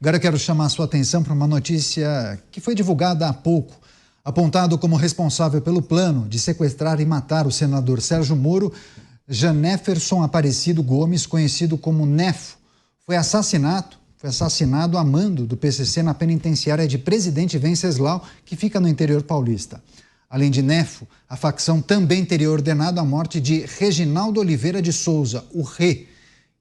Agora eu quero chamar a sua atenção para uma notícia que foi divulgada há pouco. Apontado como responsável pelo plano de sequestrar e matar o senador Sérgio Moro, Janeferson Aparecido Gomes, conhecido como Nefo, foi assassinado a mando do PCC na penitenciária de Presidente Venceslau, que fica no interior paulista. Além de Nefo, a facção também teria ordenado a morte de Reginaldo Oliveira de Souza, o Rê,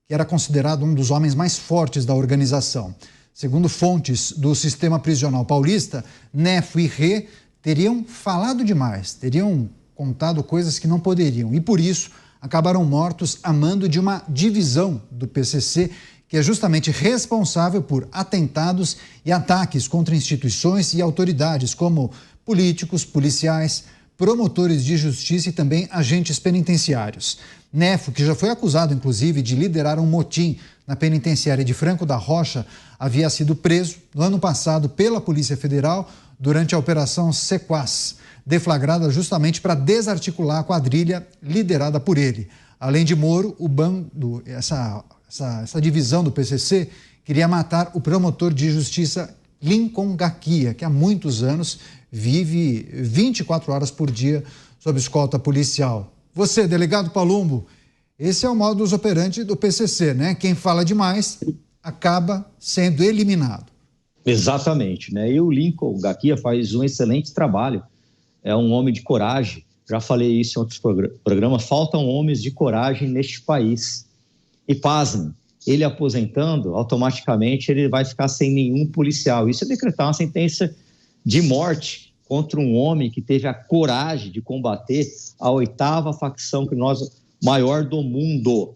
que era considerado um dos homens mais fortes da organização. Segundo fontes do sistema prisional paulista, Nefo e Rê teriam falado demais, teriam contado coisas que não poderiam e, por isso, acabaram mortos a mando de uma divisão do PCC, que é justamente responsável por atentados e ataques contra instituições e autoridades, como políticos, policiais, promotores de justiça e também agentes penitenciários. Nefo, que já foi acusado, inclusive, de liderar um motim na penitenciária de Franco da Rocha, havia sido preso no ano passado pela Polícia Federal durante a Operação Sequaz, deflagrada justamente para desarticular a quadrilha liderada por ele. Além de Moro, o bando, essa divisão do PCC queria matar o promotor de justiça Lincoln Gaquia, que há muitos anos vive 24 horas por dia sob escolta policial. Você, delegado Palumbo, esse é o modus operandi do PCC, né? Quem fala demais acaba sendo eliminado. Exatamente, né? E o Lincoln Gaquia faz um excelente trabalho. É um homem de coragem. Já falei isso em outros programas. Faltam homens de coragem neste país. E pasmem, ele aposentando, automaticamente ele vai ficar sem nenhum policial. Isso é decretar uma sentença de morte contra um homem que teve a coragem de combater a 8ª facção criminosa maior do mundo,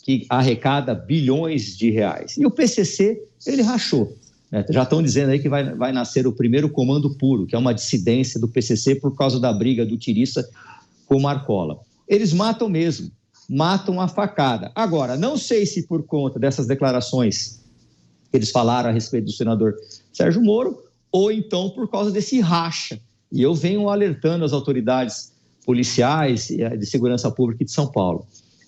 que arrecada bilhões de reais. E o PCC, ele rachou. Já estão dizendo aí que vai nascer o primeiro comando puro, que é uma dissidência do PCC por causa da briga do Tirissa com o Marcola. Eles matam mesmo, matam a facada. Agora, não sei se por conta dessas declarações que eles falaram a respeito do senador Sérgio Moro, ou então por causa desse racha. E eu venho alertando as autoridades policiais e de segurança pública de São Paulo.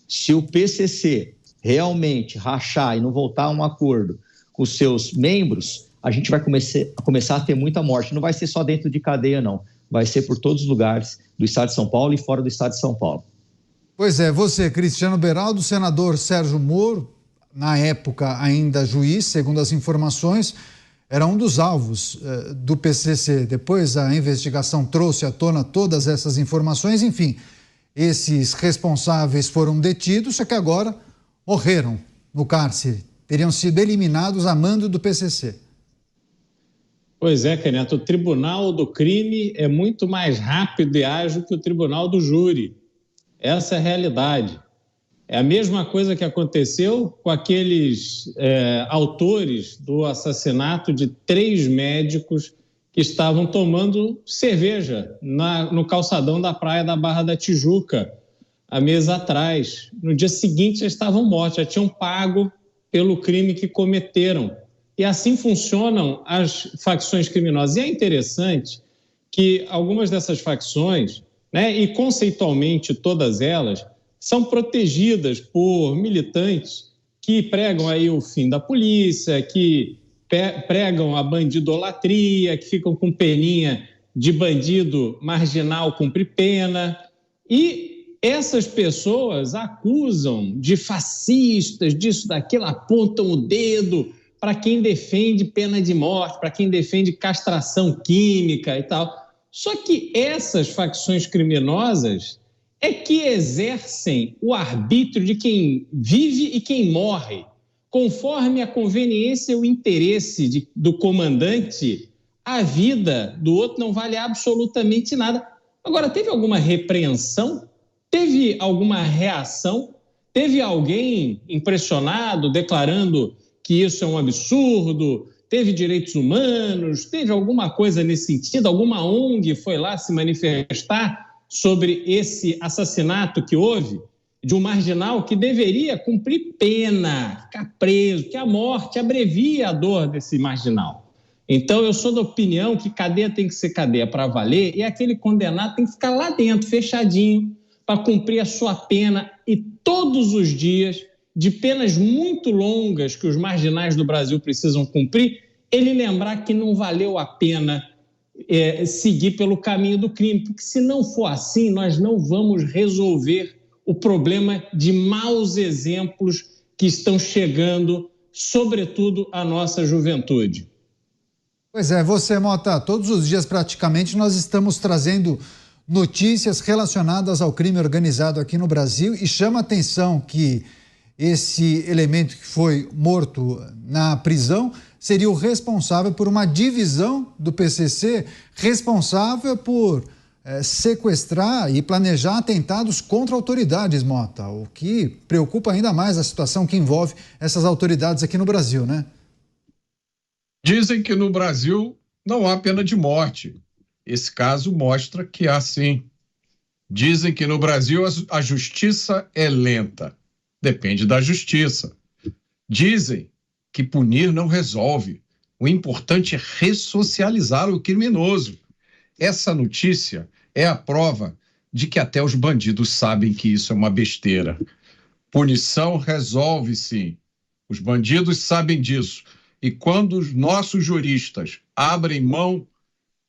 Se o PCC realmente rachar e não voltar a um acordo com os seus membros, a gente vai começar a ter muita morte. Não vai ser só dentro de cadeia, não. Vai ser por todos os lugares do estado de São Paulo e fora do estado de São Paulo. Pois é, você, Cristiano Beraldo, senador Sérgio Moro, na época ainda juiz, segundo as informações, era um dos alvos do PCC. Depois a investigação trouxe à tona todas essas informações. Enfim, esses responsáveis foram detidos, só que agora morreram no cárcere. Teriam sido eliminados a mando do PCC. Pois é, Caneto, o tribunal do crime é muito mais rápido e ágil que o tribunal do júri. Essa é a realidade. É a mesma coisa que aconteceu com aqueles autores do assassinato de 3 médicos que estavam tomando cerveja no calçadão da praia da Barra da Tijuca, há meses atrás. No dia seguinte já estavam mortos, já tinham pago pelo crime que cometeram. E assim funcionam as facções criminosas. E é interessante que algumas dessas facções, né, e conceitualmente todas elas, são protegidas por militantes que pregam aí o fim da polícia, que pregam a bandidolatria, que ficam com peninha de bandido marginal cumprir pena. E essas pessoas acusam de fascistas, disso, daquilo, apontam o dedo para quem defende pena de morte, para quem defende castração química e tal. Só que essas facções criminosas é que exercem o arbítrio de quem vive e quem morre. Conforme a conveniência e o interesse do comandante, a vida do outro não vale absolutamente nada. Agora, teve alguma repreensão? Teve alguma reação? Teve alguém impressionado, declarando que isso é um absurdo? Teve direitos humanos? Teve alguma coisa nesse sentido? Alguma ONG foi lá se manifestar sobre esse assassinato que houve de um marginal que deveria cumprir pena, ficar preso, que a morte abrevia a dor desse marginal? Então, eu sou da opinião que cadeia tem que ser cadeia para valer e aquele condenado tem que ficar lá dentro, fechadinho, para cumprir a sua pena e todos os dias de penas muito longas que os marginais do Brasil precisam cumprir, ele lembrar que não valeu a pena seguir pelo caminho do crime, porque se não for assim, nós não vamos resolver o problema de maus exemplos que estão chegando, sobretudo, à nossa juventude. Pois é, você, Mota, todos os dias praticamente nós estamos trazendo notícias relacionadas ao crime organizado aqui no Brasil e chama a atenção que esse elemento que foi morto na prisão seria o responsável por uma divisão do PCC, responsável por sequestrar e planejar atentados contra autoridades, Mota, o que preocupa ainda mais a situação que envolve essas autoridades aqui no Brasil, né? Dizem que no Brasil não há pena de morte. Esse caso mostra que há sim. Dizem que no Brasil a justiça é lenta. Depende da justiça. Dizem que punir não resolve. O importante é ressocializar o criminoso. Essa notícia é a prova de que até os bandidos sabem que isso é uma besteira. Punição resolve sim. Os bandidos sabem disso. E quando os nossos juristas abrem mão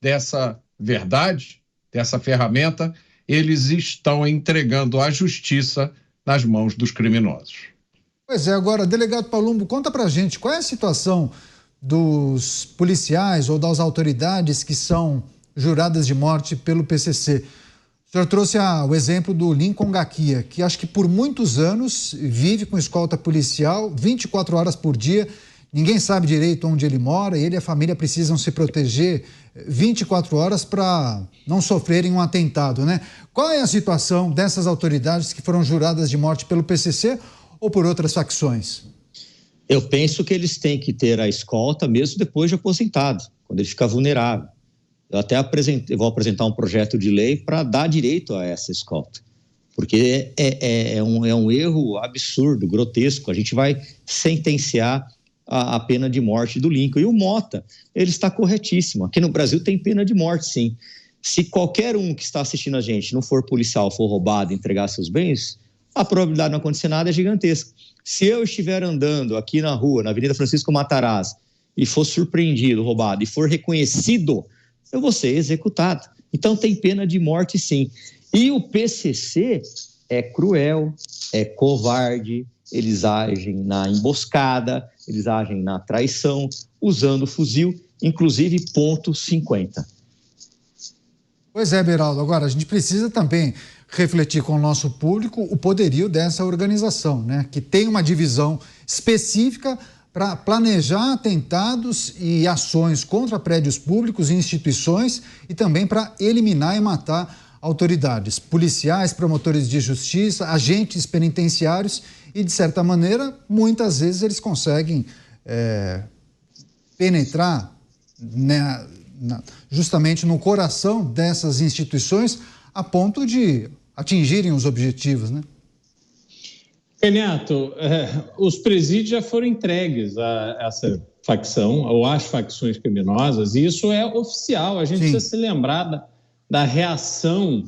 dessa verdade, dessa ferramenta, eles estão entregando a justiça nas mãos dos criminosos. Pois é, agora, delegado Palumbo, conta pra gente qual é a situação dos policiais ou das autoridades que são juradas de morte pelo PCC. O senhor trouxe o exemplo do Lincoln Gaquia, que acho que por muitos anos vive com escolta policial, 24 horas por dia, ninguém sabe direito onde ele mora, ele e a família precisam se proteger 24 horas para não sofrerem um atentado, né? Qual é a situação dessas autoridades que foram juradas de morte pelo PCC ou por outras facções? Eu penso que eles têm que ter a escolta mesmo depois de aposentado, quando ele fica vulnerável. Eu até vou apresentar um projeto de lei para dar direito a essa escolta, porque é um erro absurdo, grotesco. A gente vai sentenciar a pena de morte do Lincoln. E o Mota, ele está corretíssimo. Aqui no Brasil tem pena de morte, sim. Se qualquer um que está assistindo a gente não for policial, for roubado, entregar seus bens, a probabilidade de não acontecer nada é gigantesca. Se eu estiver andando aqui na rua, na Avenida Francisco Matarazzo, e for surpreendido, roubado, e for reconhecido, eu vou ser executado. Então tem pena de morte, sim. E o PCC é cruel, é covarde, eles agem na emboscada, eles agem na traição, usando fuzil, inclusive .50. Pois é, Beraldo. Agora, a gente precisa também refletir com o nosso público o poderio dessa organização, né? Que tem uma divisão específica para planejar atentados e ações contra prédios públicos e instituições e também para eliminar e matar autoridades, policiais, promotores de justiça, agentes penitenciários e, de certa maneira, muitas vezes eles conseguem penetrar, né, justamente no coração dessas instituições a ponto de atingirem os objetivos, né? Renato, os presídios já foram entregues a essa facção, ou às facções criminosas, e isso é oficial. A gente precisa se lembrar da reação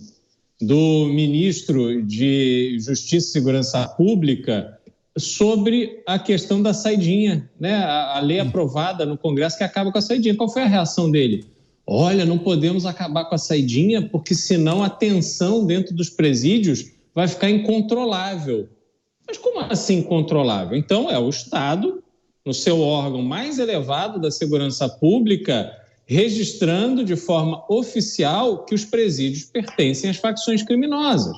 do ministro de Justiça e Segurança Pública sobre a questão da saidinha, né? A lei aprovada no Congresso que acaba com a saidinha. Qual foi a reação dele? Olha, não podemos acabar com a saidinha porque senão a tensão dentro dos presídios vai ficar incontrolável. Mas como assim incontrolável? Então é o Estado, no seu órgão mais elevado da segurança pública, registrando de forma oficial que os presídios pertencem às facções criminosas.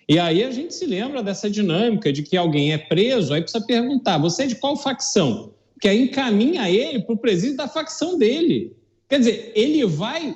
E aí a gente se lembra dessa dinâmica de que alguém é preso, aí precisa perguntar, você é de qual facção? Que aí encaminha ele para o presídio da facção dele. Quer dizer, ele vai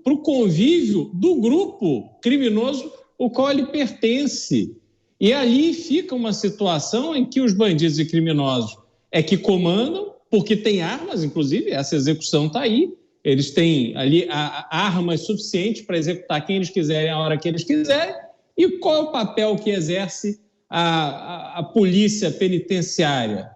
para o convívio do grupo criminoso ao qual ele pertence. E ali fica uma situação em que os bandidos e criminosos é que comandam, porque tem armas, inclusive, essa execução está aí. Eles têm ali armas suficientes para executar quem eles quiserem, a hora que eles quiserem. E qual é o papel que exerce a polícia penitenciária?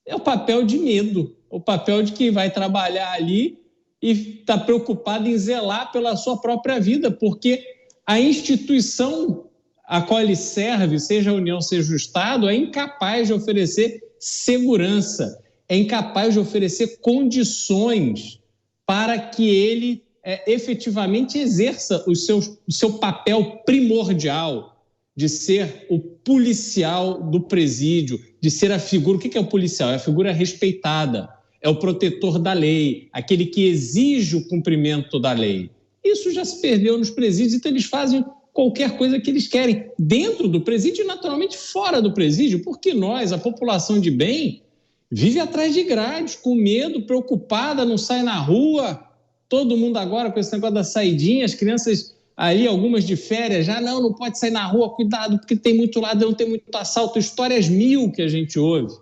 É o papel de medo, o papel de quem vai trabalhar ali e está preocupado em zelar pela sua própria vida, porque a instituição a qual ele serve, seja a União, seja o Estado, é incapaz de oferecer segurança, é incapaz de oferecer condições para que ele efetivamente exerça o seu papel primordial de ser o policial do presídio, de ser a figura... O que é o policial? É a figura respeitada, é o protetor da lei, aquele que exige o cumprimento da lei. Isso já se perdeu nos presídios, então eles fazem qualquer coisa que eles querem, dentro do presídio e naturalmente fora do presídio, porque nós, a população de bem, vive atrás de grades, com medo, preocupada, não sai na rua. Todo mundo agora com esse negócio da saidinha, as crianças ali, algumas de férias, já não pode sair na rua, cuidado, porque tem muito ladrão, tem muito assalto, histórias mil que a gente ouve.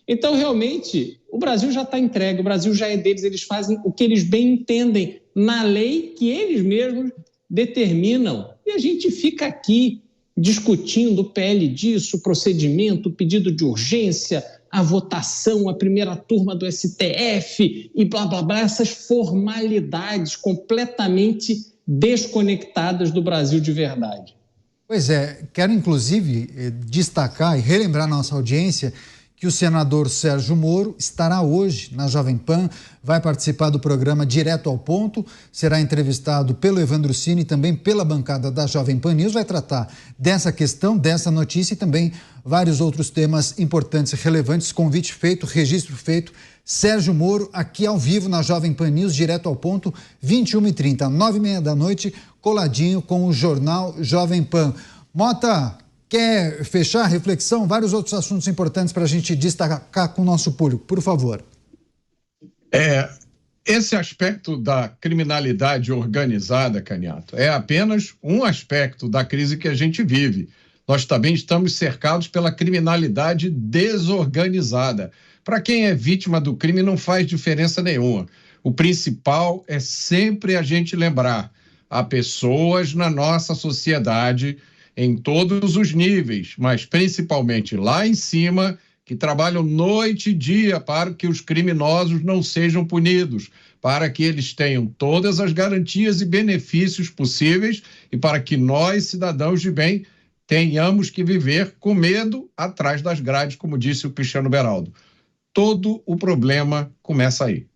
Então, realmente, o Brasil já está entregue, o Brasil já é deles, eles fazem o que eles bem entendem na lei que eles mesmos determinam. E a gente fica aqui discutindo o PL disso, o procedimento, o pedido de urgência, a votação, a primeira turma do STF e blá, blá, blá, essas formalidades completamente desconectadas do Brasil de verdade. Pois é, quero inclusive destacar e relembrar à nossa audiência que o senador Sérgio Moro estará hoje na Jovem Pan, vai participar do programa Direto ao Ponto, será entrevistado pelo Evandro Cini e também pela bancada da Jovem Pan News, vai tratar dessa questão, dessa notícia e também vários outros temas importantes e relevantes. Convite feito, registro feito. Sérgio Moro aqui ao vivo na Jovem Pan News, Direto ao Ponto, 21h30, 9h30 da noite, coladinho com o jornal Jovem Pan. Mota, quer fechar a reflexão? Vários outros assuntos importantes para a gente destacar com o nosso público, por favor. Esse aspecto da criminalidade organizada, Caniato, é apenas um aspecto da crise que a gente vive. Nós também estamos cercados pela criminalidade desorganizada. Para quem é vítima do crime não faz diferença nenhuma. O principal é sempre a gente lembrar, há pessoas na nossa sociedade em todos os níveis, mas principalmente lá em cima, que trabalham noite e dia para que os criminosos não sejam punidos, para que eles tenham todas as garantias e benefícios possíveis e para que nós, cidadãos de bem, tenhamos que viver com medo atrás das grades, como disse o Cristiano Beraldo. Todo o problema começa aí.